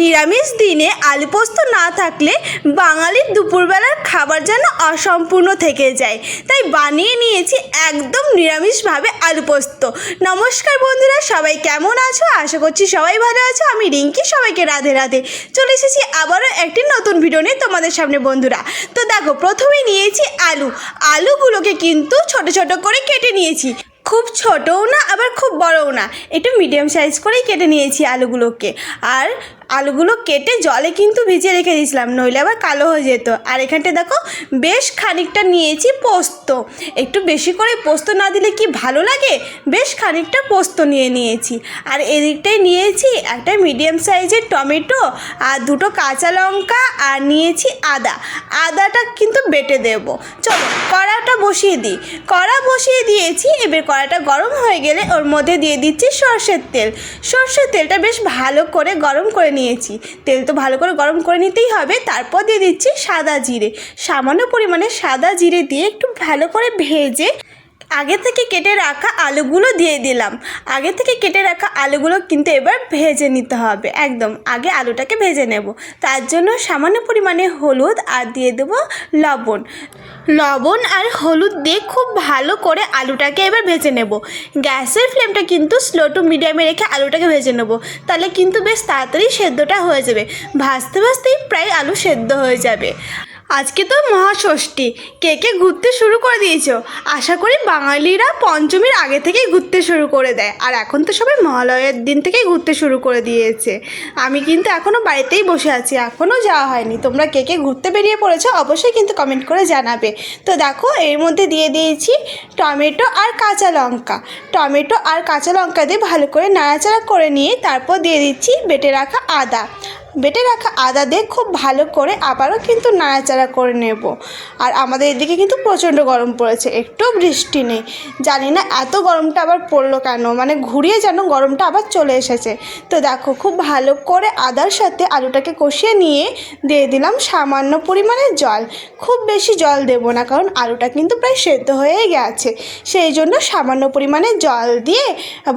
নিরামিষ দিনে আলু পোস্ত না থাকলে বাঙালির দুপুরবেলার খাবার যেন অসম্পূর্ণ থেকে যায়। তাই বানিয়ে নিয়েছি একদম নিরামিষভাবে আলু পোস্ত। নমস্কার বন্ধুরা, সবাই কেমন আছো? আশা করছি সবাই ভালো আছো। আমি রিঙ্কি, সবাইকে রাধে রাধে। চলে এসেছি আবারও একটি নতুন ভিডিও নিয়ে তোমাদের সামনে বন্ধুরা। তো দেখো, প্রথমেই নিয়েছি আলুগুলোকে কিন্তু ছোট ছোট করে কেটে নিয়েছি। খুব ছোটও না আবার খুব বড়ও না, একটু মিডিয়াম সাইজ করেই কেটে নিয়েছি আলুগুলোকে। আর আলুগুলো কেটে জলে কিন্তু ভিজিয়ে রেখে দিয়েছিলাম, নইলে আবার কালো হয়ে যেত। আর এখানটা দেখো বেশ খানিকটা নিয়েছি পোস্ত। একটু বেশি করে পোস্ত না দিলে কি ভালো লাগে, বেশ খানিকটা পোস্ত নিয়েছি। আর এদিকটাই নিয়েছি একটা মিডিয়াম সাইজের টমেটো আর দুটো কাঁচা লঙ্কা, আর নিয়েছি আদাটা কিন্তু বেটে দেবো। চলো কড়াটা বসিয়ে দিই। কড়া বসিয়ে দিয়েছি। এবার কড়াটা গরম হয়ে গেলে ওর মধ্যে দিয়ে দিচ্ছি সর্ষের তেল। সর্ষের তেলটা বেশ ভালো করে গরম করে নিয়েছি। তেল তো ভালো করে গরম করে নিতেই হবে। তারপর দিয়ে দিচ্ছি সাদা জিরে, সামান্য পরিমাণে সাদা জিরে দিয়ে একটু ভালো করে ভেজে আগে থেকে কেটে রাখা আলুগুলো দিয়ে দিলাম। আগে থেকে কেটে রাখা আলুগুলো কিন্তু এবার ভেজে নিতে হবে। একদম আগে আলুটাকে ভেজে নেব। তার জন্য সামান্য পরিমাণে হলুদ আর দিয়ে দেবো লবণ আর হলুদ দিয়ে খুব ভালো করে আলুটাকে এবার ভেজে নেব। গ্যাসের ফ্লেমটা কিন্তু স্লো টু মিডিয়ামে রেখে আলুটাকে ভেজে নেব, তাহলে কিন্তু বেশ তাড়াতাড়ি সেদ্ধটা হয়ে যাবে। ভাজতে ভাজতেই প্রায় আলু সেদ্ধ হয়ে যাবে। আজকে তো মহাষষ্ঠী, কে ঘুরতে শুরু করে দিয়েছো? আশা করি বাঙালিরা পঞ্চমীর আগে থেকেই ঘুরতে শুরু করে দেয়, আর এখন তো সবাই মহালয়ের দিন থেকেই ঘুরতে শুরু করে দিয়েছে। আমি কিন্তু এখনও বাড়িতেই বসে আছি, এখনও যাওয়া হয়নি। তোমরা কে ঘুরতে বেরিয়ে পড়েছো অবশ্যই কিন্তু কমেন্ট করে জানাবে। তো দেখো এর মধ্যে দিয়ে দিয়েছি টমেটো আর কাঁচা লঙ্কা। টমেটো আর কাঁচা লঙ্কা দিয়ে ভালো করে নাড়াচাড়া করে নিয়ে তারপর দিয়ে দিচ্ছি বেটে রাখা আদা দিয়ে খুব ভালো করে আবারও কিন্তু নাড়াচাড়া করে নেব। আর আমাদের এদিকে কিন্তু প্রচণ্ড গরম পড়েছে, একটু বৃষ্টি নেই। জানি না এত গরমটা আবার পড়লো কেন, মানে ঘুরিয়ে যেন গরমটা আবার চলে এসেছে। তো দেখো খুব ভালো করে আদার সাথে আলুটাকে কষিয়ে নিয়ে দিয়ে দিলাম সামান্য পরিমাণে জল। খুব বেশি জল দেব না, কারণ আলুটা কিন্তু প্রায় সেদ্ধ হয়ে গেছে। সেই জন্য সামান্য পরিমাণে জল দিয়ে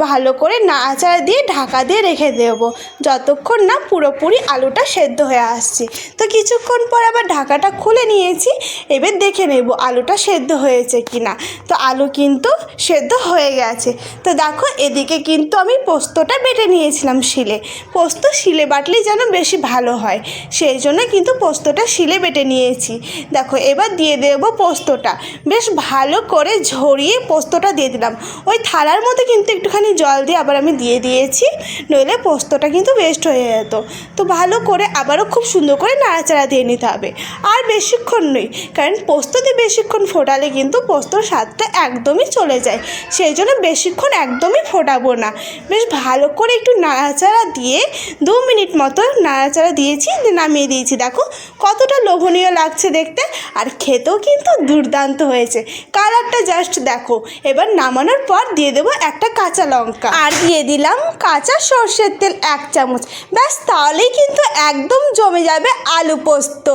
ভালো করে নাড়াচাড়া দিয়ে ঢাকা দিয়ে রেখে দেবো, যতক্ষণ না পুরোপুরি আলুটা সেদ্ধ হয়ে আসছে। তো কিছুক্ষণ পর আবার ঢাকাটা খুলে নিয়েছি। এবার দেখে নেব আলুটা সেদ্ধ হয়েছে কি না। তো আলু কিন্তু সেদ্ধ হয়ে গেছে। তো দেখো এদিকে কিন্তু আমি পোস্তটা বেটে নিয়েছিলাম শিলে। পোস্ত শিলে বাটলেই যেন বেশি ভালো হয়, সেই জন্য কিন্তু পোস্তটা শিলে বেটে নিয়েছি। দেখো এবার দিয়ে দেব পোস্তটা। বেশ ভালো করে ঝরিয়ে পোস্তটা দিয়ে দিলাম। ওই থালার মধ্যে কিন্তু একটুখানি জল দিয়ে আবার আমি দিয়ে দিয়েছি, নইলে পোস্তটা কিন্তু ওয়েস্ট হয়ে যেত। তো ভালো করে আবারও খুব সুন্দর করে নাড়াচাড়া দিয়ে নিতে হবে। আর বেশিক্ষণ নই, কারণ পোস্ত দিয়ে বেশিক্ষণ ফোটালে কিন্তু পোস্তর স্বাদটা একদমই চলে যায়। সেই জন্য বেশিক্ষণ একদমই ফোটাবো না। বেশ ভালো করে একটু নাড়াচাড়া দিয়ে 2 মিনিট মতো নাড়াচাড়া দিয়েছি, নামিয়ে দিয়েছি। দেখো কতটা লোভনীয় লাগছে দেখতে, আর খেতেও কিন্তু দুর্দান্ত হয়েছে। কালারটা জাস্ট দেখো। এবার নামানোর পর দিয়ে দেবো একটা কাঁচা লঙ্কা, আর দিয়ে দিলাম কাঁচা সর্ষের তেল 1 চামচ। ব্যাস তাহলেই কিন্তু একদম জমে যাবে আলু পোস্ত।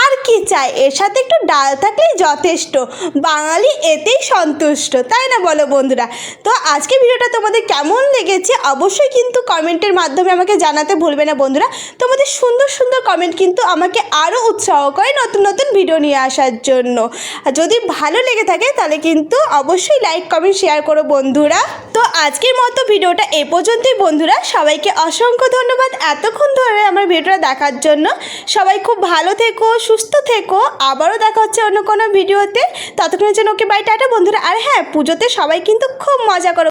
আর কি চাই, এর সাথে একটু ডাল থাকলেই যথেষ্ট। বাঙালি এতেই সন্তুষ্ট, তাই না বলো বন্ধুরা? তো আজকে ভিডিওটা তোমাদের কেমন লেগেছে অবশ্যই কিন্তু কমেন্টের মাধ্যমে আমাকে জানাতে ভুলবে না বন্ধুরা। তোমাদের সুন্দর সুন্দর কমেন্ট কিন্তু আমাকে আরও উৎসাহ করে নতুন নতুন ভিডিও নিয়ে আসার জন্য। আর যদি ভালো লেগে থাকে তাহলে কিন্তু অবশ্যই লাইক কমেন্ট শেয়ার করো বন্ধুরা। তো আজকের মতো ভিডিওটা এ পর্যন্তই বন্ধুরা। সবাইকে অসংখ্য ধন্যবাদ এতক্ষণ ধরে আমার ভিডিওটা দেখার জন্য। সবাই খুব ভালো থেকো, সুস্থ থেকো। আবারও দেখা হচ্ছে অন্য কোনো ভিডিওতে। ততক্ষণের জন্য ওকে বাই, টাটা বন্ধুরা। আর হ্যাঁ, পুজোতে সবাই কিন্তু খুব মজা করো।